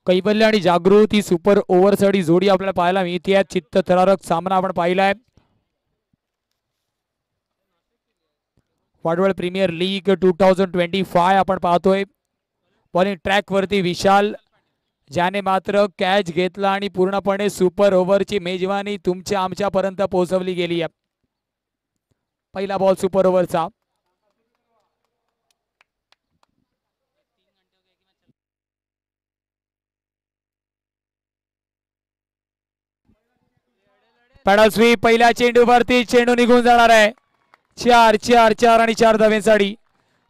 कैवल्य आणि जागृत ही सुपर ओव्हरसाठी जोडी आपल्याला पाहायला मिळते. चित्तथरारक सामना आपण पाहिलाय. वाडवळ प्रीमियर लीग 2025 आपण पाहतोय. बॉलिंग ट्रॅक वरती विशाल, ज्याने मात्र कॅच घेतला आणि पूर्णपणे सुपर ओव्हरची मेजवानी तुमच्या आमच्यापर्यंत पोहोचवली गेली आहे. पहिला बॉल सुपर ओव्हरचा. पॅडल स्वीप पहिल्या चेंडूवरती, चेंडू निघून जाणार आहे. 4 आणि 4 धावेसाठी.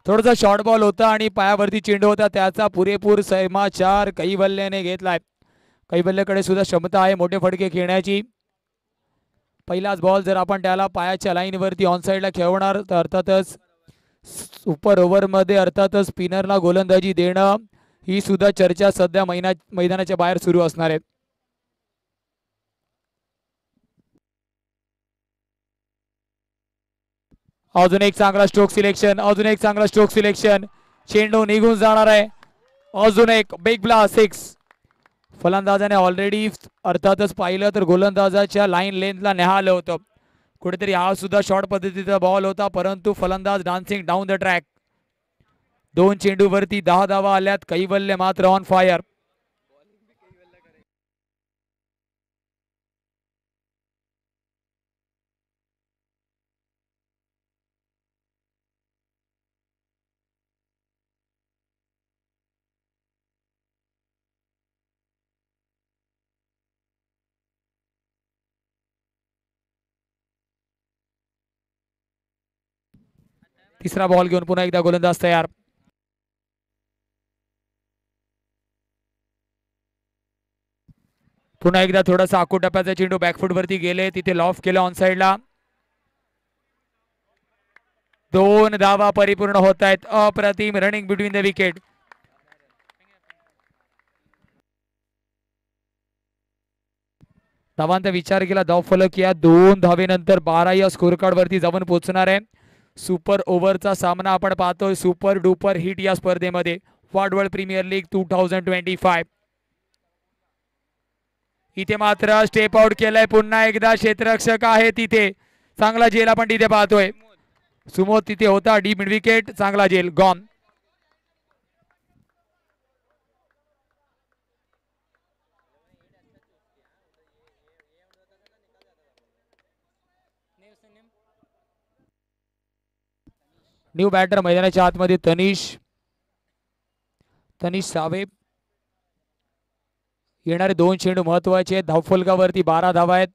थोडासा शॉर्ट बॉल होता आणि पायावरती चेंडू होता, त्याचा पुरेपूर समाचार कैवल्याने घेतलाय. कैवल्याकडे सुद्धा क्षमता आहे मोठे फटके खेळण्याची. पहिलाच बॉल जर आपण त्याला पायाच्या लाईन वरती ऑन साइडला खेळवणार तर अर्थातच सुपर ओव्हर मध्ये अर्थातच स्पिनरला गोलंदाजी देणं ही सुद्धा चर्चा सध्या मैदानाच्या बाहेर सुरू असणार आहे. अजून एक चांगला स्ट्रोक सिलेक्शन, अजून एक चांगला स्ट्रोक सिलेक्शन. चेंडू निघून जाणार आहे. अजून एक बिग ब्लास्ट 6. फलंदाजाने ऑलरेडी अर्थातच पाहिलं तर गोलंदाजाच्या लाईन लेंथला न्याहालं होतं. कुठेतरी हा सुद्धा शॉर्ट पद्धतीचा बॉल होता, परंतु फलंदाज डान्सिंग डाऊन द ट्रॅक. 2 चेंडूवरती 10 धावा आल्यात. कैवल्य मात्र ऑन फायर. तिसरा बॉल घेऊन पुन्हा एकदा गोलंदाज तयार. पुन्हा एकदा थोडासा आखू टप्प्याचा चेंडू बॅकफुट वरती गेले, तिथे लॉफ केलं ऑन साइडला. 2 धावा परिपूर्ण होत आहेत. अप्रतिम रनिंग बिटवीन द विकेट. धावांचा विचार केला धावफलक या 2 धावेनंतर 12 या स्कोर कार्ड वरती जाऊन पोहोचणार आहे. सुपर ओव्हरचा सामना आपण पाहतोय सुपर डुपर हिट या स्पर्धेमध्ये वाडवळ प्रीमियर लीग 2025. इथे मात्र स्टेप आउट केलाय पुन्हा एकदा क्षेत्ररक्षक आहे तिथे. चांगला झेल आपण तिथे पाहतोय. सुमोद तिथे होता, डी मिड विकेट, चांगला झेल गॉन. न्यू बॅटर मैदानाच्या आतमध्ये तनिष सावे. येणारे 2 चेंडू महत्वाचे आहेत. धावफलकावरती 12 धावा आहेत.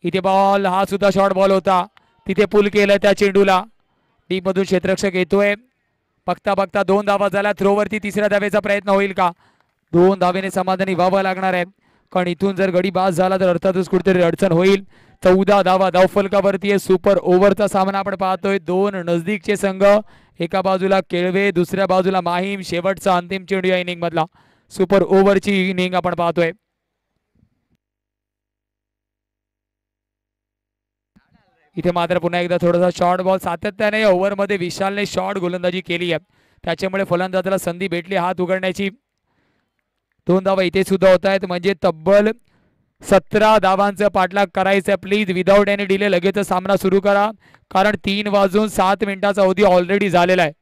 इथे बॉल, हा सुद्धा शॉर्ट बॉल होता, तिथे पुल केलं त्या चेंडूला. डीप मधून क्षेत्ररक्षक येतोय. बघता बघता 2 धावा झाल्या. थ्रोवरती तिसऱ्या धावेचा प्रयत्न होईल का? 2 धावेने समाधानी व्हावं लागणार आहे, कारण इथून जर गडी बाद झाला तर अर्थातच कुठेतरी अडचण होईल. 14 धावा धावफलकावरती आहे. सुपर ओव्हरचा सामना आपण पाहतोय. 2 नजदीकचे संघ, एका बाजूला केळवे, दुसऱ्या बाजूला माहीम. शेवटचा अंतिम चेंडू या इनिंग मधला, सुपर ओव्हरची इनिंग आपण पाहतोय. इथे मात्र पुन्हा एकदा थोडासा शॉर्ट बॉल. सातत्याने या ओव्हरमध्ये विशालने शॉर्ट गोलंदाजी केली आहे, त्याच्यामुळे फलंदाजाला संधी भेटली हात उघडण्याची. 2 धावा इथे सुद्धा होत आहेत, म्हणजे तब्बल 17 धावांचा पाठलाग करायचा. प्लीज विदाउट एनी डिले लगेच सामना सुरू करा, कारण 3:07 अवधी ऑलरेडी झालेला आहे.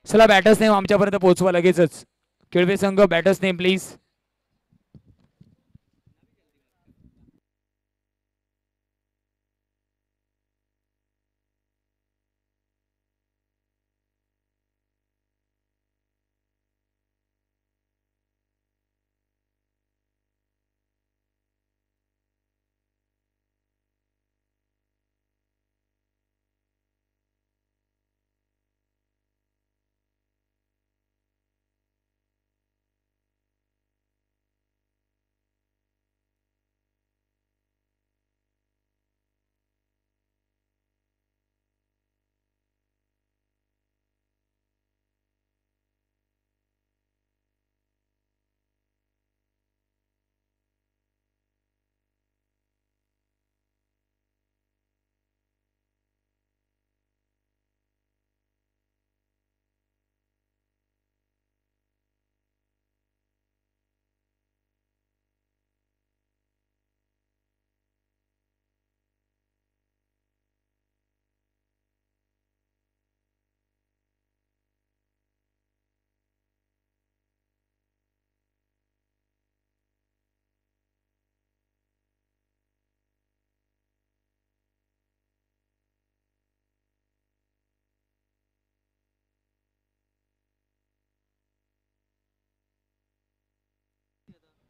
चला बॅटर्स नेम आमच्यापर्यंत पोहोचवा लगेचच. केळवे संघ बॅटर्स नेम प्लीज.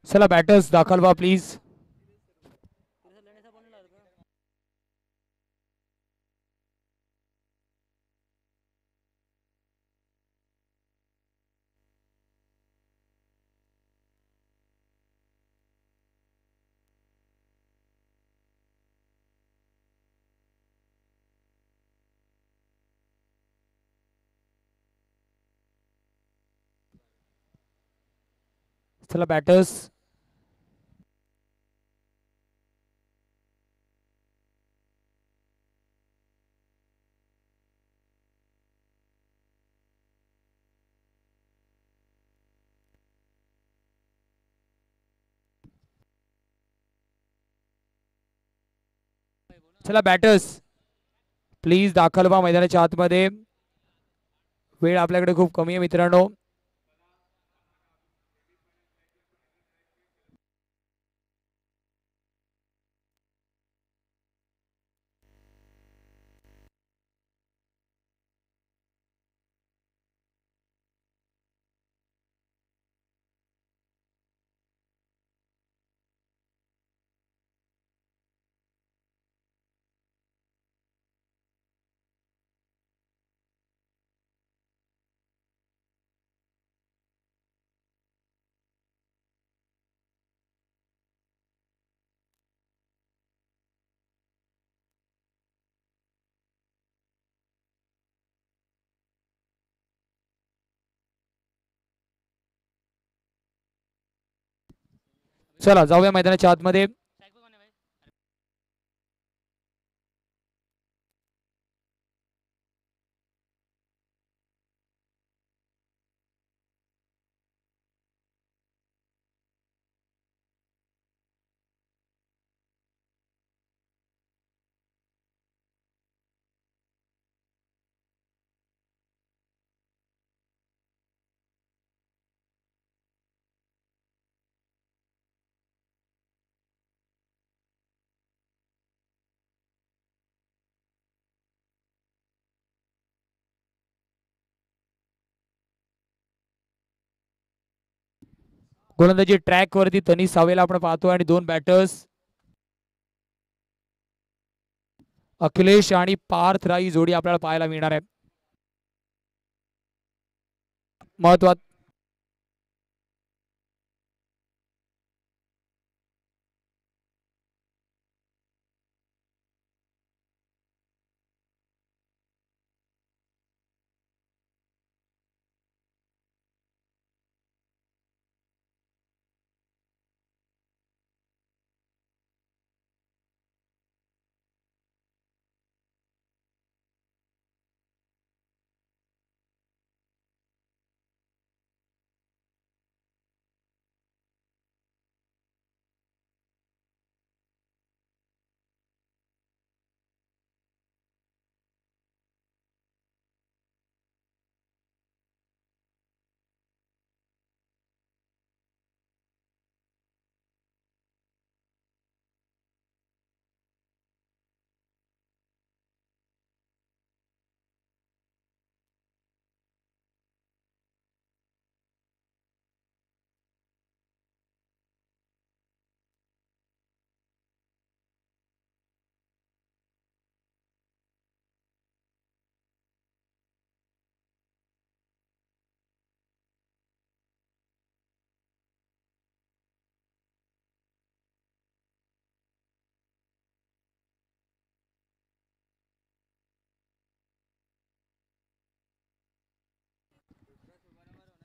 चला बॅटर्स दाखल व्हा प्लीज. चला बॅटर्स. चला बॅटर्स प्लीज दाखल व्हा मैदानाच्या आतमध्ये. वेळ आपल्याकडे खूप कमी आहे मित्रांनो. चला जाऊया मैदानाच्या आतमध्ये. गोलंदाजी ट्रॅक वरती तनिष सावेला आपण पाहतो आणि दोन बॅटर्स अखिलेश आणि पार्थ राई जोडी आपल्याला पाहायला मिळणार आहे. महत्वात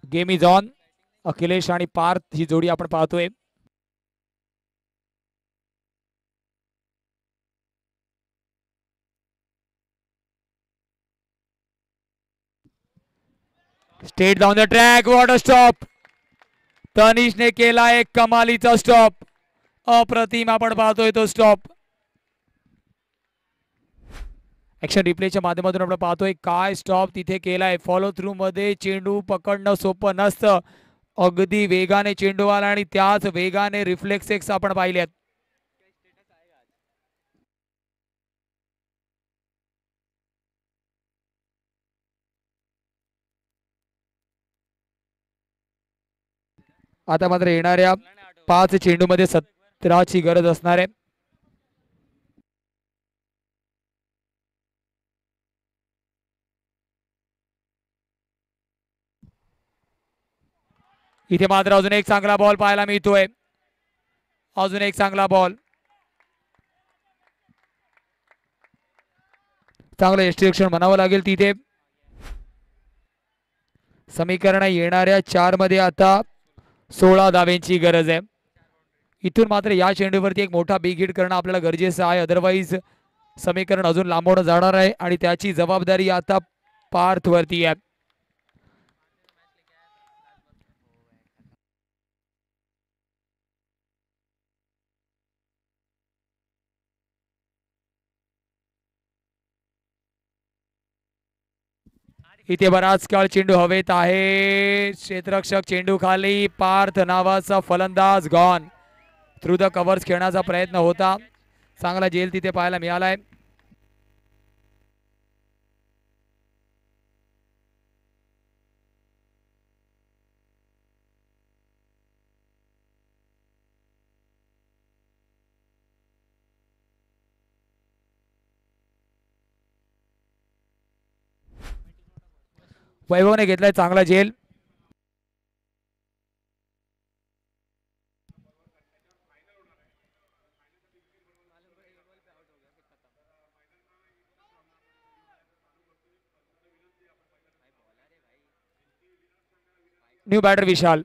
गेम इज ऑन. अखिलेश आणि पार्थ ही जोडी आपण पाहतोय. Straight down the track. What a stop. तनिषने केला एक कमालीचा स्टॉप. अप्रतिम आपण पाहतोय तो स्टॉप. ऍक्शन रिप्लेच्या माध्यमातून आपण पाहतोय काय स्टॉप तिथे केलाय. फॉलो थ्रू मध्ये चेंडू पकडणं सोपं नसतं. अगदी वेगाने चेंडू आला आणि त्याच वेगाने रिफ्लेक्सेस आपण पाहिलेत. आता मात्र येणाऱ्या 5 चेंडू मध्ये 17ची गरज असणार आहे. इथे मात्र अजून एक चांगला बॉल पाहायला मिळतोय. अजून एक चांगला बॉल. चांगलं यष्टीरक्षण म्हणावं लागेल तिथे. समीकरण येणाऱ्या 4 मध्ये आता 16 धावेंची गरज आहे. इथून मात्र या चेंडूवरती एक मोठा बिग हिट करणं आपल्याला गरजेचं आहे. अदरवाईज समीकरण अजून लांबवणं जाणार आहे आणि त्याची जबाबदारी आता पार्थ वरती आहे. इथे बराच काळ चेंडू हवेत आहे. क्षेत्ररक्षक चेंडू खाली. पार्थ नावाचा फलंदाज गॉन. थ्रू द कव्हर्स खेळण्याचा प्रयत्न होता. चांगला झेल तिथे पाहायला मिळालाय. वैभवने घेतलाय चांगला झेल. न्यू बॅटर विशाल.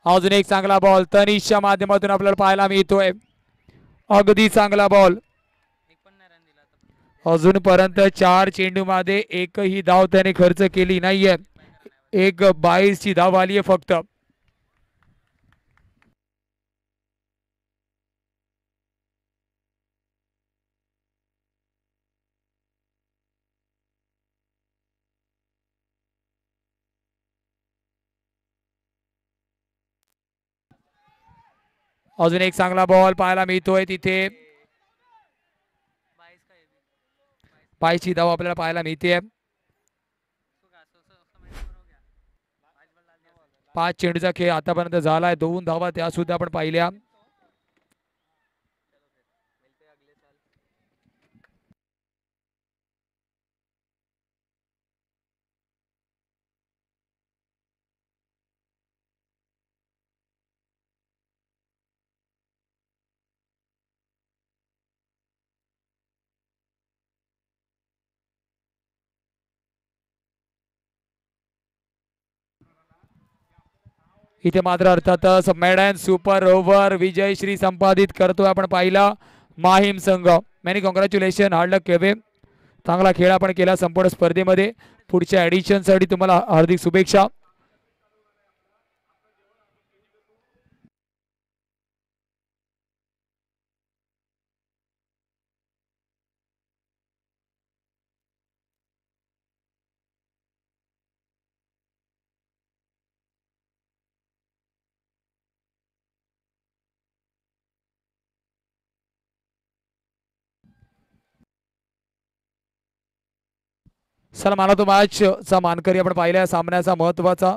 अजून एक चांगला बॉल तनिषच्या माध्यमातून आपल्याला पाहायला मिळतोय. अगदी चांगला बॉल. अजूनपर्यंत 4 चेंडू मध्ये एकही धाव त्याने खर्च केली नाहीये. एक 22ची धाव आली आहे फक्त. अजून एक चांगला बॉल पाहायला मिळतोय तिथे. 22ची धाव आपल्याला पाहायला मिळते. 5 चेंडूचा खेळ आतापर्यंत झालाय. 2 धावा त्या सुद्धा आपण पाहिल्या. इथे मात्र अर्थातच मेडन सुपर ओव्हर विजयश्री संपादित करतोय आपण पाहिला माहीम संघ. Many congratulation. हार्ड लक केवे. चांगला खेळ आपण केला संपूर्ण स्पर्धेमध्ये. पुढच्या एडिशन साठी तुम्हाला हार्दिक शुभेच्छा. चला मला तो मॅच चा मानकरी आपण पाहिला सामन्याचा महत्वाचा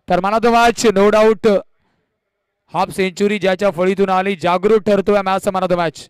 तर मला तो match no doubt half century ज्याच्या फळीतून आली जागृत ठरतोय मॅच चा मला तो मॅच